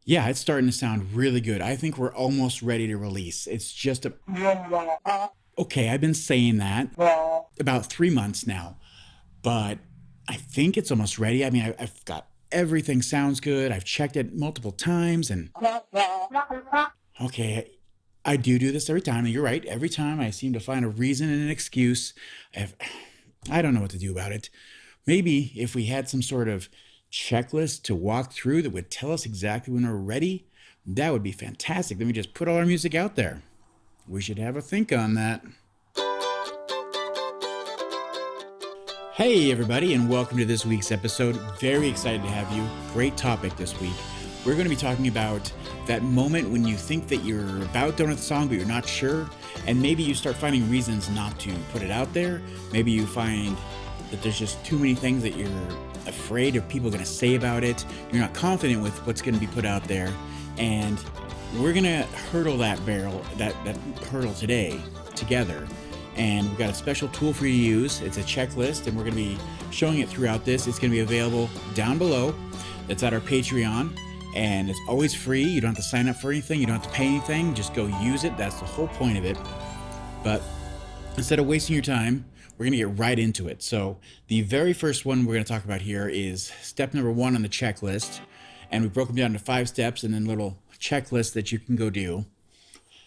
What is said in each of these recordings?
Yeah, it's starting to sound really good. I think we're almost ready to release. It's just okay. I've been saying that about 3 months now, but I think it's almost ready. I mean, I've got everything sounds good. I've checked it multiple times, and okay, I do this every time. And you're right. Every time I seem to find a reason and an excuse. I've, I don't know what to do about it. Maybe if we had some sort of checklist to walk through that would tell us exactly when we're ready, that would be fantastic. Then we just put all our music out there. We should have a think on that. Hey, everybody, and welcome to this week's episode. Very excited to have you. Great topic this week. We're going to be talking about that moment when you think that you're about done with the song, but you're not sure. And maybe you start finding reasons not to put it out there. Maybe you find that there's just too many things that you're afraid of people going to say about it. You're not confident with what's going to be put out there. And we're going to hurdle that hurdle today together. And we've got a special tool for you to use. It's a checklist, and we're going to be showing it throughout this. It's going to be available down below. That's at our Patreon, and it's always free. You don't have to sign up for anything. You don't have to pay anything. Just go use it. That's the whole point of it. But instead of wasting your time, we're going to get right into it. So the very first one we're going to talk about here is step number 1 on the checklist. And we broke them down into 5 steps and then little checklists that you can go do.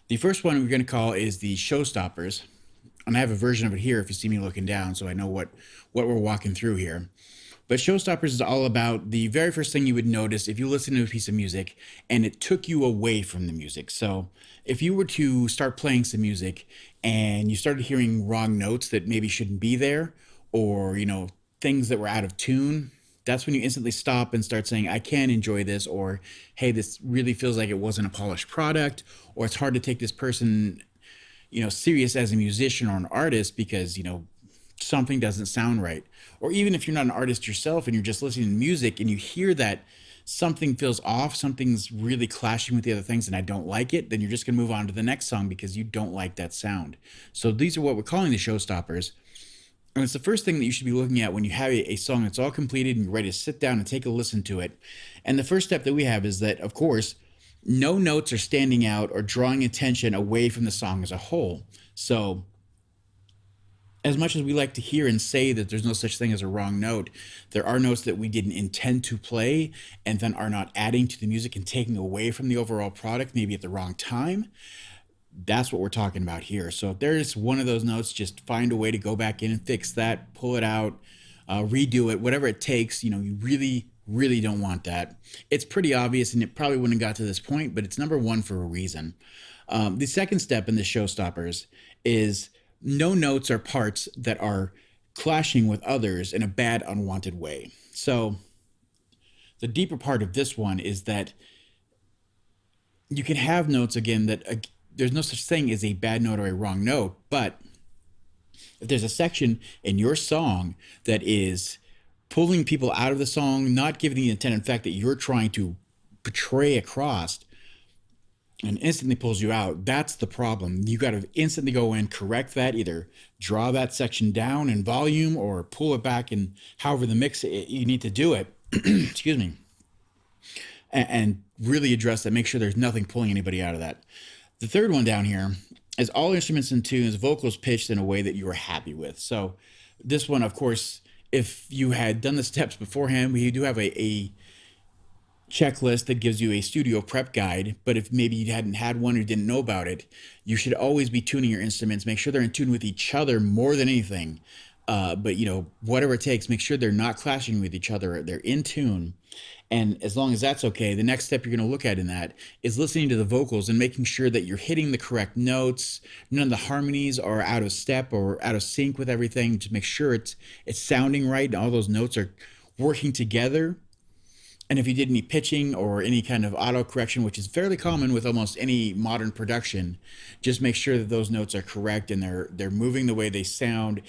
The first one we're going to call is the showstoppers. And I have a version of it here if you see me looking down, so I know what we're walking through here. But showstoppers is all about the very first thing you would notice if you listen to a piece of music and it took you away from the music. So if you were to start playing some music and you started hearing wrong notes that maybe shouldn't be there, or things that were out of tune, that's when you instantly stop and start saying, I can't enjoy this, or hey, this really feels like it wasn't a polished product, or it's hard to take this person serious as a musician or an artist because, something doesn't sound right. Or even if you're not an artist yourself and you're just listening to music and you hear that something feels off, something's really clashing with the other things and I don't like it, then you're just going to move on to the next song because you don't like that sound. So these are what we're calling the showstoppers. And it's the first thing that you should be looking at when you have a song that's all completed and you're ready to sit down and take a listen to it. And the first step that we have is that, of course, no notes are standing out or drawing attention away from the song as a whole. So as much as we like to hear and say that there's no such thing as a wrong note, there are notes that we didn't intend to play and then are not adding to the music and taking away from the overall product, maybe at the wrong time. That's what we're talking about here. So if there's one of those notes, just find a way to go back in and fix that, pull it out, redo it, whatever it takes. You really don't want that. It's pretty obvious, and it probably wouldn't have got to this point, but it's number 1 for a reason. The second step in the showstoppers is no notes or parts that are clashing with others in a bad, unwanted way. So the deeper part of this one is that you can have notes, again, that there's no such thing as a bad note or a wrong note, but if there's a section in your song that is pulling people out of the song, not giving the intent, in fact, that you're trying to portray across, and instantly pulls you out, that's the problem. You got to instantly go in, correct that, either draw that section down in volume or pull it back in however the mix you need to do it. Excuse me. And really address that. Make sure there's nothing pulling anybody out of that. The third one down here is all instruments and tunes, vocals pitched in a way that you are happy with. So this one, of course, if you had done the steps beforehand, we do have a checklist that gives you a studio prep guide. But if maybe you hadn't had one or didn't know about it, you should always be tuning your instruments. Make sure they're in tune with each other more than anything. But whatever it takes, make sure they're not clashing with each other. They're in tune. And as long as that's okay, the next step you're going to look at in that is listening to the vocals and making sure that you're hitting the correct notes. None of the harmonies are out of step or out of sync with everything. To make sure it's sounding right and all those notes are working together. And if you did any pitching or any kind of auto correction, which is fairly common with almost any modern production, just make sure that those notes are correct and they're moving the way they sound,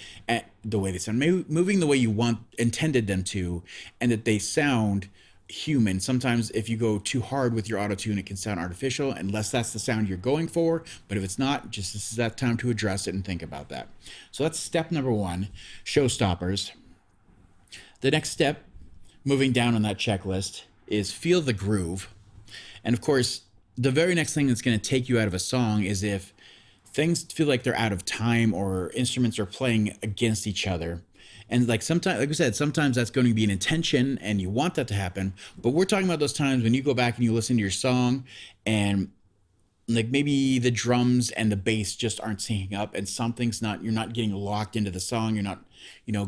moving the way you intended them to, and that they sound human. Sometimes if you go too hard with your auto tune, it can sound artificial, unless that's the sound you're going for. But if it's not, just this is that time to address it and think about that. So that's step number 1, showstoppers. The next step, moving down on that checklist, is feel the groove. And of course, the very next thing that's going to take you out of a song is if things feel like they're out of time or instruments are playing against each other. And like sometimes, like I said, sometimes that's going to be an intention and you want that to happen. But we're talking about those times when you go back and you listen to your song and like maybe the drums and the bass just aren't syncing up and something's not, you're not getting locked into the song, you're not,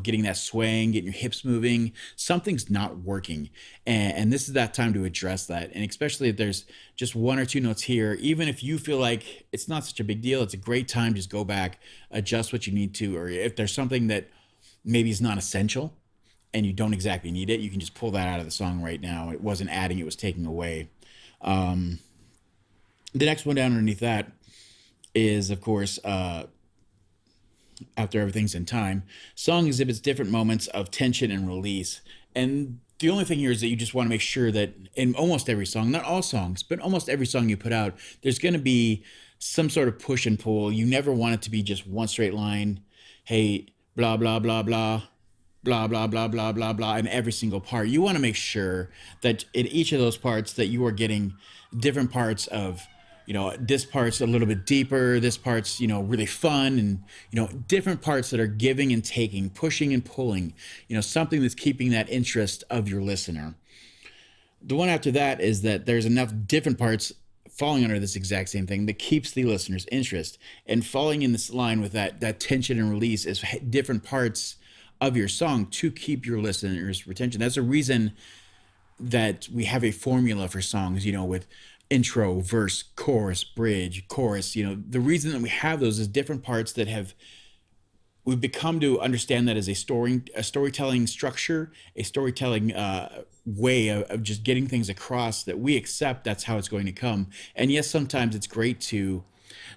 getting that swaying, getting your hips moving, something's not working. And this is that time to address that. And especially if there's just one or two notes here, even if you feel like it's not such a big deal, it's a great time, just go back, adjust what you need to. Or if there's something that maybe is not essential and you don't exactly need it, you can just pull that out of the song right now. It wasn't adding, it was taking away. The next one down underneath that is, of course, after everything's in time, song exhibits different moments of tension and release. And the only thing here is that you just want to make sure that in almost every song, not all songs, but almost every song you put out, there's going to be some sort of push and pull. You never want it to be just one straight line. Hey, blah, blah, blah, blah, blah, blah, blah, blah, blah, blah, in every single part. You want to make sure that in each of those parts that you are getting different parts of, this part's a little bit deeper, this part's, really fun, and, different parts that are giving and taking, pushing and pulling, something that's keeping that interest of your listener. The one after that is that there's enough different parts falling under this exact same thing that keeps the listener's interest. And falling in this line with that tension and release is different parts of your song to keep your listener's retention. That's a reason that we have a formula for songs, with intro, verse, chorus, bridge, chorus. The reason that we have those is different parts that we've become to understand that as a storytelling structure, a storytelling way of just getting things across that we accept that's how it's going to come. And yes, sometimes it's great to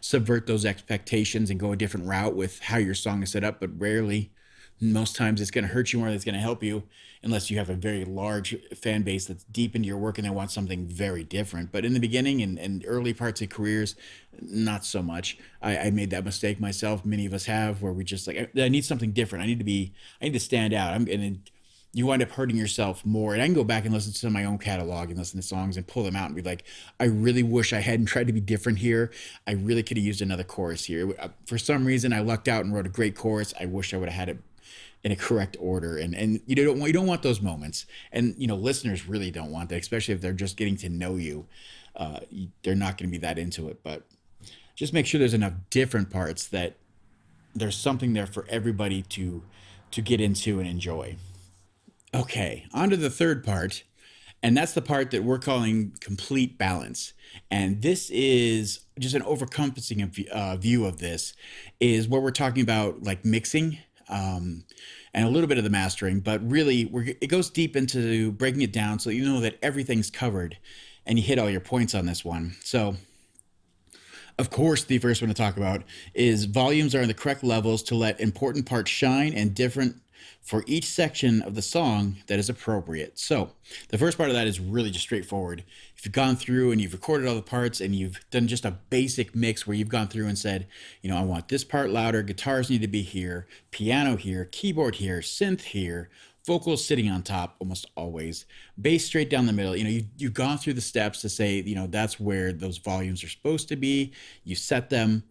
subvert those expectations and go a different route with how your song is set up, but rarely, most times it's going to hurt you more than it's going to help you, unless you have a very large fan base that's deep into your work and they want something very different. But in the beginning and early parts of careers, not so much. I made that mistake myself. Many of us have, where we just like, I need something different. I need to stand out. And you wind up hurting yourself more. And I can go back and listen to my own catalog and listen to songs and pull them out and be like, I really wish I hadn't tried to be different here. I really could have used another chorus here. For some reason, I lucked out and wrote a great chorus. I wish I would have had it in a correct order. And you don't want those moments. And listeners really don't want that, especially if they're just getting to know you. They're not going to be that into it. But just make sure there's enough different parts that there's something there for everybody to get into and enjoy. Okay, on to the third part, and that's the part that we're calling complete balance. And this is just an overcompassing view of this, is where we're talking about like mixing, and a little bit of the mastering, but really it goes deep into breaking it down so you know that everything's covered and you hit all your points on this one. So of course, the first one to talk about is volumes are in the correct levels to let important parts shine and different for each section of the song that is appropriate. So the first part of that is really just straightforward. If you've gone through and you've recorded all the parts and you've done just a basic mix where you've gone through and said, I want this part louder, guitars need to be here, piano here, keyboard here, synth here, vocals sitting on top almost always, bass straight down the middle. You've gone through the steps to say, that's where those volumes are supposed to be. You set them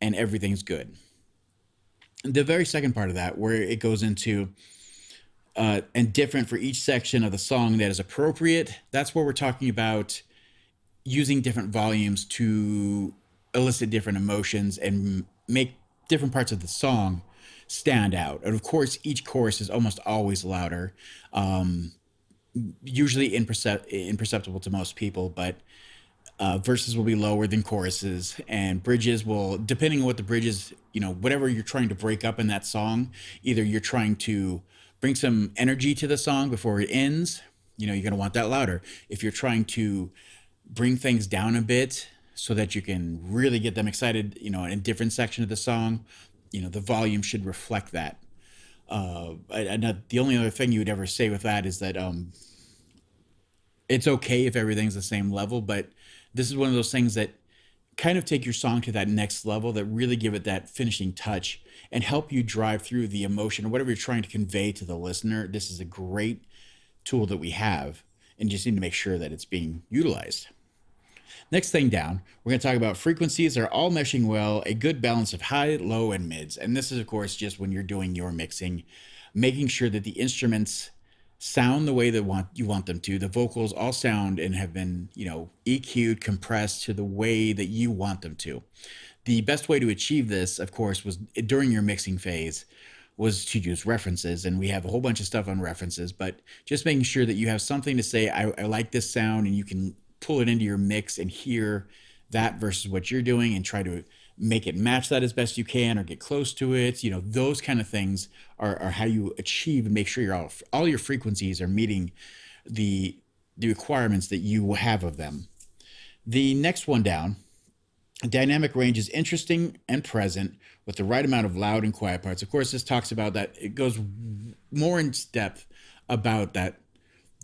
and everything's good. The very second part of that, where it goes into and different for each section of the song that is appropriate, that's where we're talking about using different volumes to elicit different emotions and make different parts of the song stand out. And of course, each chorus is almost always louder, usually imperceptible to most people, but verses will be lower than choruses, and bridges will, depending on what the bridge is, whatever you're trying to break up in that song, either you're trying to bring some energy to the song before it ends, you're going to want that louder. If you're trying to bring things down a bit so that you can really get them excited, in a different section of the song, the volume should reflect that. The only other thing you would ever say with that is that it's okay if everything's the same level, but this is one of those things that kind of take your song to that next level, that really give it that finishing touch and help you drive through the emotion or whatever you're trying to convey to the listener. This is a great tool that we have and you just need to make sure that it's being utilized. Next thing down, we're going to talk about frequencies are all meshing well, a good balance of high, low, and mids. And this is, of course, just when you're doing your mixing, making sure that the instruments sound the way that you want them to. The vocals all sound and have been, EQ'd, compressed to the way that you want them to. The best way to achieve this, of course, was during your mixing phase, was to use references. And we have a whole bunch of stuff on references, but just making sure that you have something to say, I like this sound, and you can pull it into your mix and hear that versus what you're doing and try to make it match that as best you can or get close to it. Those kind of things are how you achieve and make sure all your frequencies are meeting the requirements that you have of them. The next one down, dynamic range is interesting and present with the right amount of loud and quiet parts. Of course, this talks about that. It goes more in depth about that.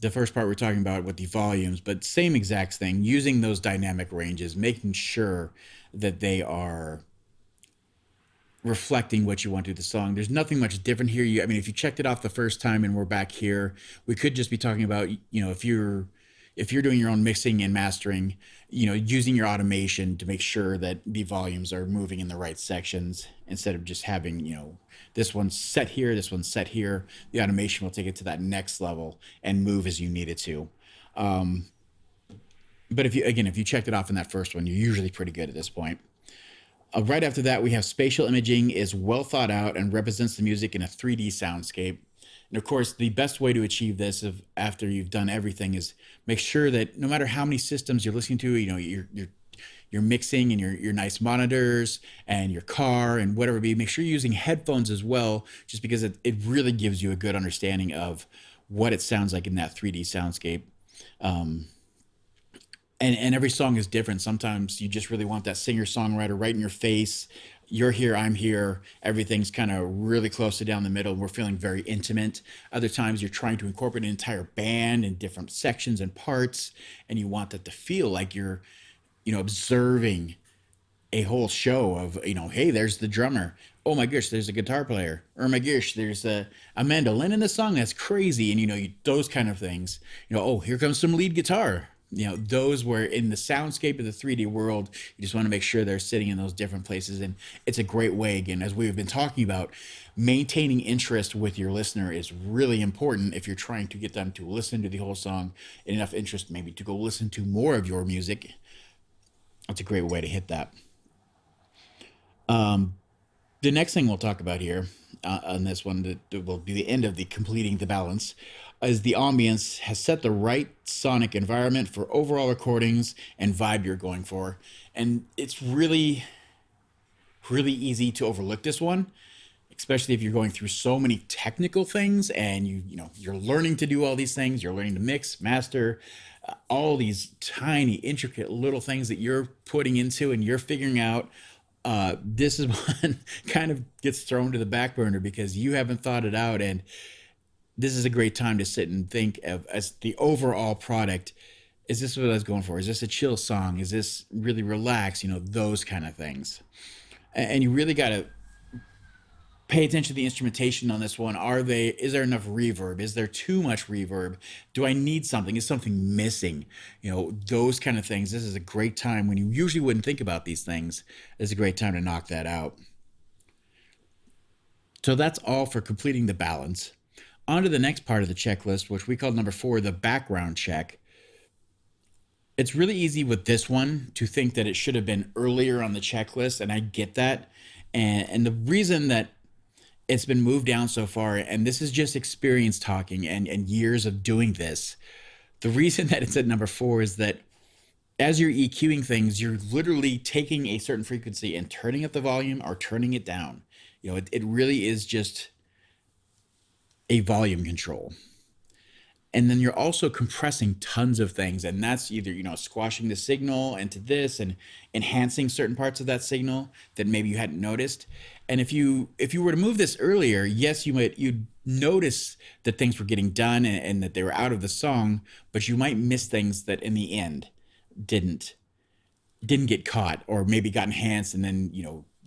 The first part we're talking about with the volumes, but same exact thing, using those dynamic ranges, making sure that they are reflecting what you want to the song. There's nothing much different here. If you checked it off the first time and we're back here, we could just be talking about, if you're doing your own mixing and mastering, using your automation to make sure that the volumes are moving in the right sections instead of just having, this one's set here, this one's set here. The automation will take it to that next level and move as you need it to. But if you checked it off in that first one, you're usually pretty good at this point. Right after that, we have spatial imaging is well thought out and represents the music in a 3D soundscape. And of course, the best way to achieve this after you've done everything is make sure that no matter how many systems you're listening to, you're mixing and your nice monitors and your car and whatever it be, make sure you're using headphones as well, just because it really gives you a good understanding of what it sounds like in that 3D soundscape. And every song is different. Sometimes you just really want that singer-songwriter right in your face. You're here, I'm here. Everything's kind of really close to down the middle. We're feeling very intimate. Other times you're trying to incorporate an entire band in different sections and parts, and you want that to feel like you're, observing a whole show of, hey, there's the drummer. Oh my gosh, there's a guitar player. Or my gosh, there's a mandolin in the song. That's crazy. And, those kind of things. Oh, here comes some lead guitar. Those were in the soundscape of the 3D world. You just want to make sure they're sitting in those different places. And it's a great way, again, as we've been talking about, maintaining interest with your listener is really important if you're trying to get them to listen to the whole song and enough interest maybe to go listen to more of your music. That's a great way to hit that. The next thing we'll talk about here on this one, that will be the end of the completing the balance, is the ambience has set the right sonic environment for overall recordings and vibe you're going for. And it's really, really easy to overlook this one, especially if you're going through so many technical things and you're learning to do all these things. You're learning to mix, master, all these tiny, intricate little things that you're putting into and you're figuring out. This is one kind of gets thrown to the back burner because you haven't thought it out. And this is a great time to sit and think of as the overall product. Is this what I was going for? Is this a chill song? Is this really relaxed? Those kind of things. And you really got to pay attention to the instrumentation on this one. Is there enough reverb? Is there too much reverb? Do I need something? Is something missing? Those kind of things. This is a great time when you usually wouldn't think about these things. It's a great time to knock that out. So that's all for completing the balance. On to the next part of the checklist, which we call number 4, the background check. It's really easy with this one to think that it should have been earlier on the checklist, and I get that. And the reason that it's been moved down so far, and this is just experience talking and years of doing this, the reason that it's at number 4 is that as you're EQing things, you're literally taking a certain frequency and turning up the volume or turning it down. It really is just a volume control. And then you're also compressing tons of things, and that's either squashing the signal into this and enhancing certain parts of that signal that maybe you hadn't noticed. And if you were to move this earlier, yes, you'd notice that things were getting done and that they were out of the song, but you might miss things that in the end didn't get caught or maybe got enhanced and then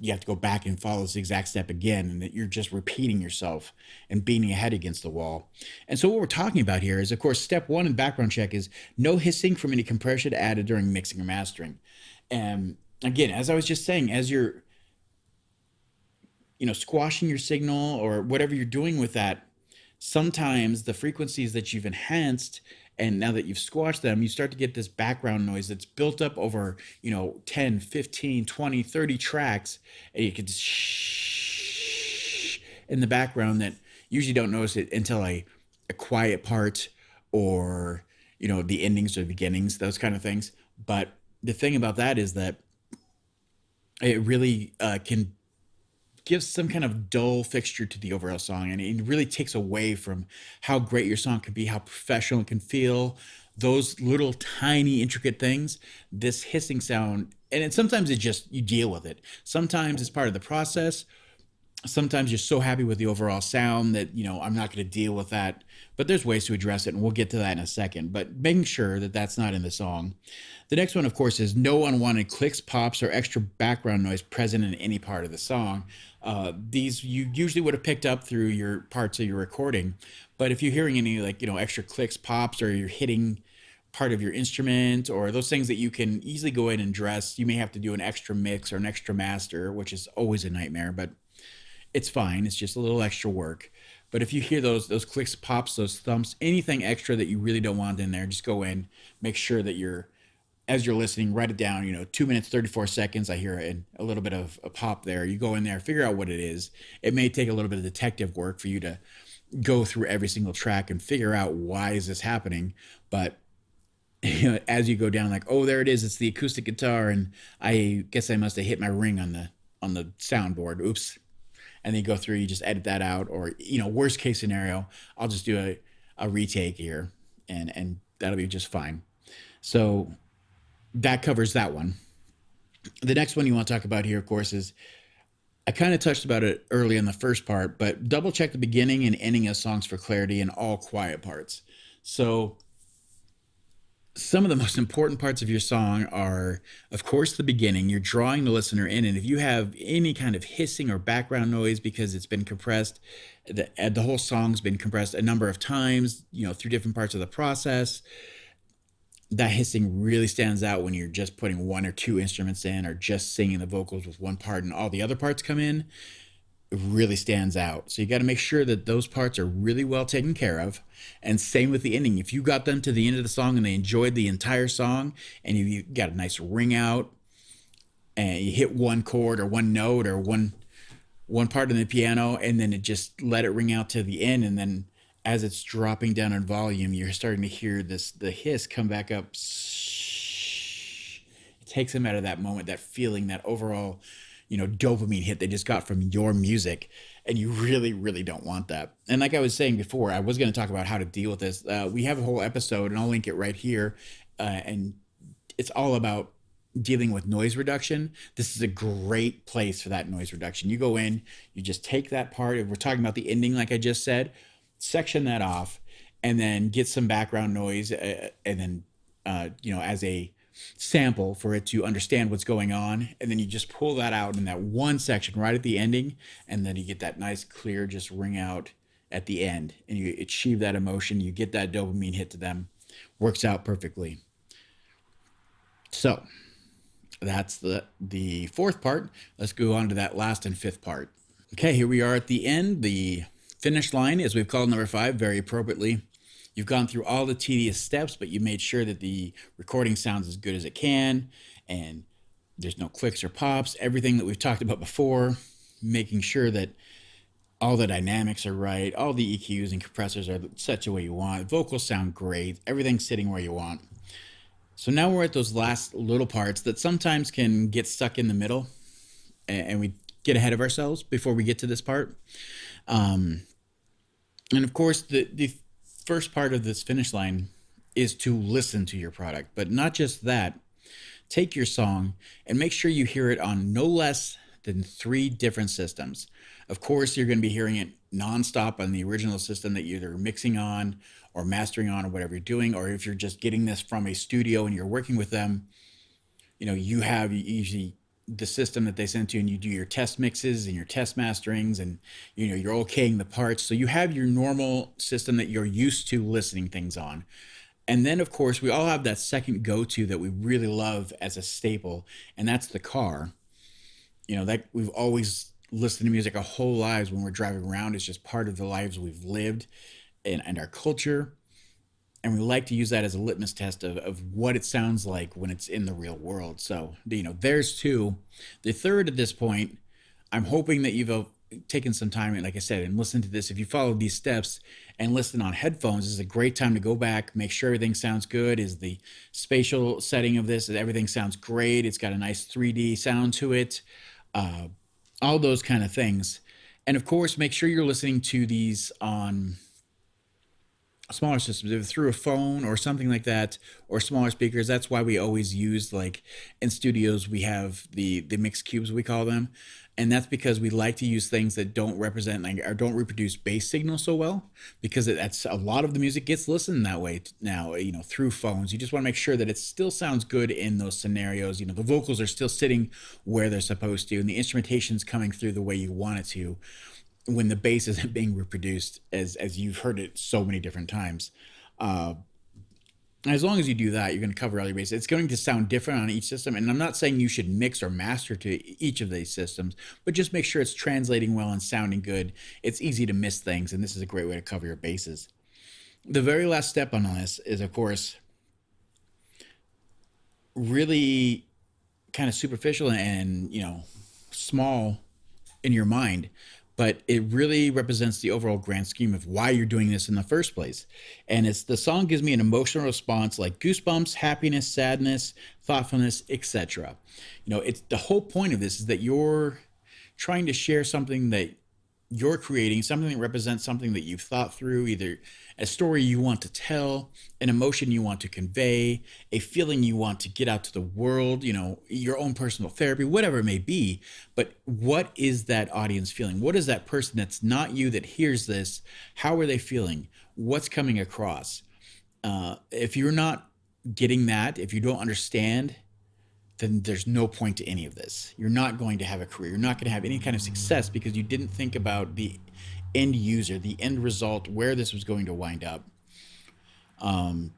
you have to go back and follow this exact step again, and that you're just repeating yourself and beating your head against the wall. And so what we're talking about here is, of course, step one in background check is no hissing from any compression added during mixing or mastering. And again, as I was just saying, as you're squashing your signal or whatever you're doing with that, sometimes the frequencies that you've enhanced and now that you've squashed them, you start to get this background noise that's built up over 10, 15, 20, 30 tracks, and you can just shh in the background that usually don't notice it until a quiet part, or the endings or the beginnings, those kind of things. But the thing about that is that it really can gives some kind of dull fixture to the overall song, and it really takes away from how great your song can be, how professional it can feel. Those little tiny intricate things, this hissing sound, and sometimes it just, you deal with it. Sometimes it's part of the process. Sometimes you're so happy with the overall sound that I'm not going to deal with that. But there's ways to address it, and we'll get to that in a second. But making sure that that's not in the song. The next one, of course, is no unwanted clicks, pops, or extra background noise present in any part of the song. These you usually would have picked up through your parts of your recording, but if you're hearing any extra clicks, pops, or you're hitting part of your instrument, or those things that you can easily go in and address, you may have to do an extra mix or an extra master, which is always a nightmare, but it's fine. It's just a little extra work. But if you hear those clicks, pops, those thumps, anything extra that you really don't want in there, just go in, make sure that as you're listening, write it down. 2 minutes, 34 seconds. I hear a little bit of a pop there. You go in there, figure out what it is. It may take a little bit of detective work for you to go through every single track and figure out why is this happening. But as you go down, like, oh, there it is. It's the acoustic guitar, and I guess I must have hit my ring on the soundboard. Oops. And then you go through, you just edit that out, or worst case scenario, I'll just do a retake here, and that'll be just fine. So that covers that one. The next one you want to talk about here, of course, is, I kind of touched about it early in the first part, but double check the beginning and ending of songs for clarity in all quiet parts. So some of the most important parts of your song are, of course, the beginning. You're drawing the listener in, and if you have any kind of hissing or background noise because it's been compressed, the whole song's been compressed a number of times, through different parts of the process, that hissing really stands out when you're just putting one or two instruments in, or just singing the vocals with one part and all the other parts come in. It really stands out. So you got to make sure that those parts are really well taken care of. And same with the ending. If you got them to the end of the song and they enjoyed the entire song, and you got a nice ring out, and you hit one chord or one note or one part of the piano, and then it just let it ring out to the end, and then as it's dropping down in volume, you're starting to hear the hiss come back up. It takes them out of that moment, that feeling, that overall dopamine hit they just got from your music, and you really, really don't want that. And like I was saying before, I was going to talk about how to deal with this. We have a whole episode, and I'll link it right here, and it's all about dealing with noise reduction. This is a great place for that noise reduction. You go in, you just take that part, if we're talking about the ending, like I just said, section that off, and then get some background noise, and then as a sample for it to understand what's going on, and then you just pull that out in that one section right at the ending, and then you get that nice clear just ring out at the end, and you achieve that emotion, you get that dopamine hit to them. Works out perfectly. So that's the fourth part. Let's go on to that last and fifth part. Okay, here we are at the end, the finish line, as we've called number 5, very appropriately. You've gone through all the tedious steps, but you made sure that the recording sounds as good as it can, and there's no clicks or pops, everything that we've talked about before, making sure that all the dynamics are right, all the EQs and compressors are set the way you want, vocals sound great, everything's sitting where you want. So now we're at those last little parts that sometimes can get stuck in the middle, and we get ahead of ourselves before we get to this part. And of course, the first part of this finish line is to listen to your product, but not just that. Take your song and make sure you hear it on no less than 3 different systems. Of course, you're going to be hearing it nonstop on the original system that you're either mixing on or mastering on or whatever you're doing, or if you're just getting this from a studio and you're working with them, you usually the system that they send to you, and you do your test mixes and your test masterings, and you're okaying the parts. So you have your normal system that you're used to listening things on. And then, of course, we all have that second go-to that we really love as a staple, and that's the car. That we've always listened to music our whole lives when we're driving around. It's just part of the lives we've lived, and our culture. And we like to use that as a litmus test of what it sounds like when it's in the real world. So, there's two. The third at this point, I'm hoping that you've taken some time, and like I said, and listen to this. If you follow these steps and listen on headphones, this is a great time to go back, make sure everything sounds good. Is the spatial setting of this, everything sounds great. It's got a nice 3D sound to it. Uh, all those kind of things. And of course, make sure you're listening to these on smaller systems, if through a phone or something like that, or smaller speakers. That's why we always use, like, in studios we have the mix cubes, we call them. And that's because we like to use things that don't represent, like, or don't reproduce bass signals so well, because that's a lot of the music gets listened that way now, through phones. You just want to make sure that it still sounds good in those scenarios. The vocals are still sitting where they're supposed to, and the instrumentation's coming through the way you want it to, when the bass isn't being reproduced as you've heard it so many different times. Uh, as long as you do that, you're going to cover all your bases. It's going to sound different on each system, and I'm not saying you should mix or master to each of these systems, but just make sure it's translating well and sounding good. It's easy to miss things, and this is a great way to cover your bases. The very last step on this is, of course, really kind of superficial and small in your mind, but it really represents the overall grand scheme of why you're doing this in the first place. And it's the song gives me an emotional response like goosebumps, happiness, sadness, thoughtfulness, etc. It's the whole point of this is that you're trying to share something that you're creating, something that represents something that you've thought through, either a story you want to tell, an emotion you want to convey, a feeling you want to get out to the world, your own personal therapy, whatever it may be. But what is that audience feeling? What is that person that's not you that hears this? How are they feeling? What's coming across? If you're not getting that, if you don't understand, then there's no point to any of this. You're not going to have a career. You're not going to have any kind of success because you didn't think about the end user, the end result, where this was going to wind up. Um,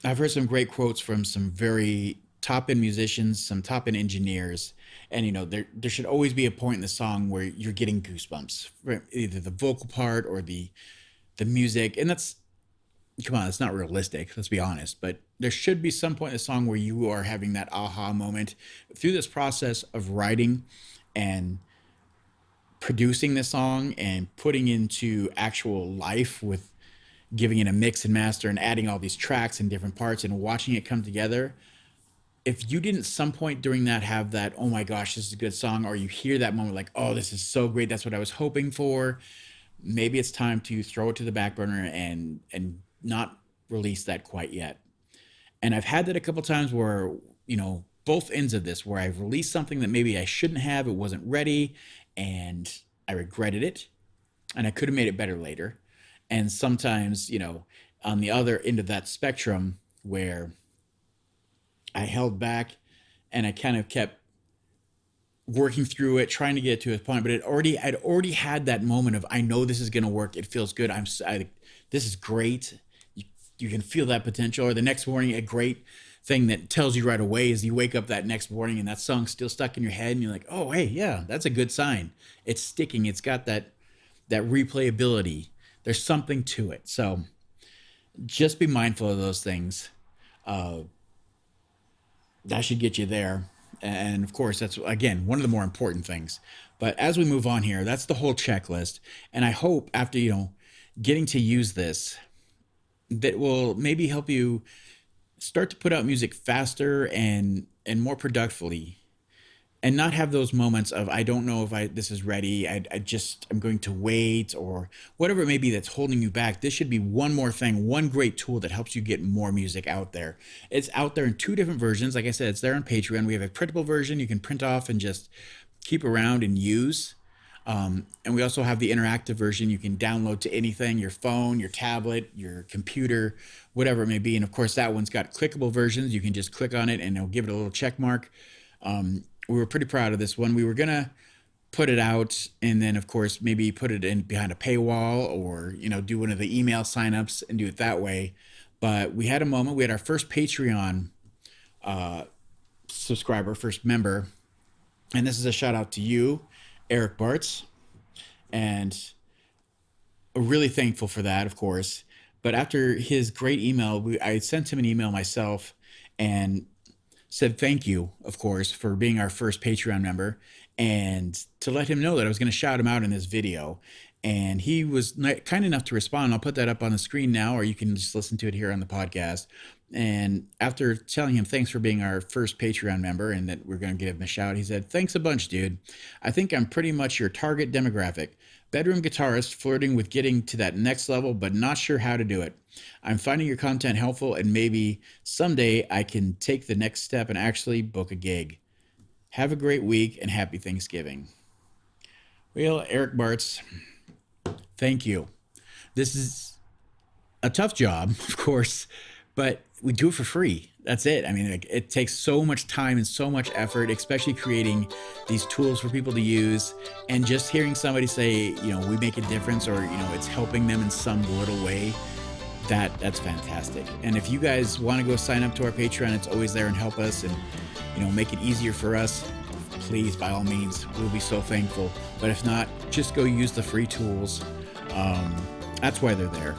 I've heard some great quotes from some very top end musicians, some top end engineers, and there should always be a point in the song where you're getting goosebumps, right? Either the vocal part or the music, and that's, come on, it's not realistic, let's be honest, but there should be some point in the song where you are having that aha moment through this process of writing and producing the song and putting into actual life with giving it a mix and master and adding all these tracks and different parts and watching it come together. If you didn't some point during that have that, oh my gosh, this is a good song, or you hear that moment like, oh, this is so great, that's what I was hoping for, maybe it's time to throw it to the back burner and not release that quite yet. And I've had that a couple times where, both ends of this, where I've released something that maybe I shouldn't have, it wasn't ready, and I regretted it, and I could have made it better later. And sometimes, on the other end of that spectrum, where I held back and I kind of kept working through it, trying to get to a point, but I'd already had that moment of, I know this is going to work. It feels good. This is great. You can feel that potential. Or the next morning, a great thing that tells you right away is you wake up that next morning and that song's still stuck in your head, and you're like, oh, hey, yeah, that's a good sign. It's sticking. It's got that replayability. There's something to it. So just be mindful of those things. Uh, that should get you there. And of course, that's, again, one of the more important things. But as we move on here, that's the whole checklist. And I hope after, getting to use this, that will maybe help you start to put out music faster and more productively, and not have those moments of, I don't know if this is ready. I'm going to wait, or whatever it may be that's holding you back. This should be one more thing, one great tool that helps you get more music out there. It's out there in 2 different versions. Like I said, it's there on Patreon. We have a printable version you can print off and just keep around and use. And we also have the interactive version you can download to anything, your phone, your tablet, your computer, whatever it may be. And of course, that one's got clickable versions. You can just click on it and it'll give it a little check mark. we were pretty proud of this one. We were gonna put it out and then of course maybe put it in behind a paywall or do one of the email signups and do it that way. But we had a moment. We had our first Patreon subscriber, first member, and this is a shout out to you, Eric Bartz, and really thankful for that, of course. But after his great email, I sent him an email myself and said thank you, of course, for being our first Patreon member, and to let him know that I was going to shout him out in this video. And he was kind enough to respond. I'll put that up on the screen now, or you can just listen to it here on the podcast. And after telling him thanks for being our first Patreon member and that we're going to give him a shout, he said, "Thanks a bunch, dude. I think I'm pretty much your target demographic. Bedroom guitarist flirting with getting to that next level, but not sure how to do it. I'm finding your content helpful, and maybe someday I can take the next step and actually book a gig. Have a great week and happy Thanksgiving." Well, Eric Bartz, thank you. This is a tough job, of course, but we do it for free. That's it. I mean, it takes so much time and so much effort, especially creating these tools for people to use. And just hearing somebody say, we make a difference, or, it's helping them in some little way, that's fantastic. And if you guys want to go sign up to our Patreon, it's always there and help us and, make it easier for us. Please, by all means, we'll be so thankful. But if not, just go use the free tools. That's why they're there.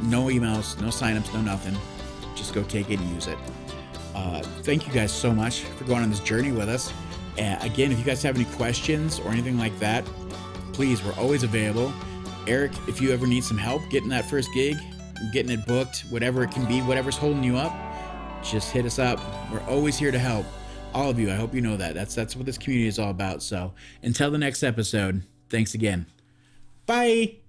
No emails, no signups, no nothing. Just go take it and use it. Thank you guys so much for going on this journey with us. Again, if you guys have any questions or anything like that, please, we're always available. Eric, if you ever need some help getting that first gig, getting it booked, whatever it can be, whatever's holding you up, just hit us up. We're always here to help. All of you, I hope you know that. That's what this community is all about. So until the next episode, thanks again. Bye.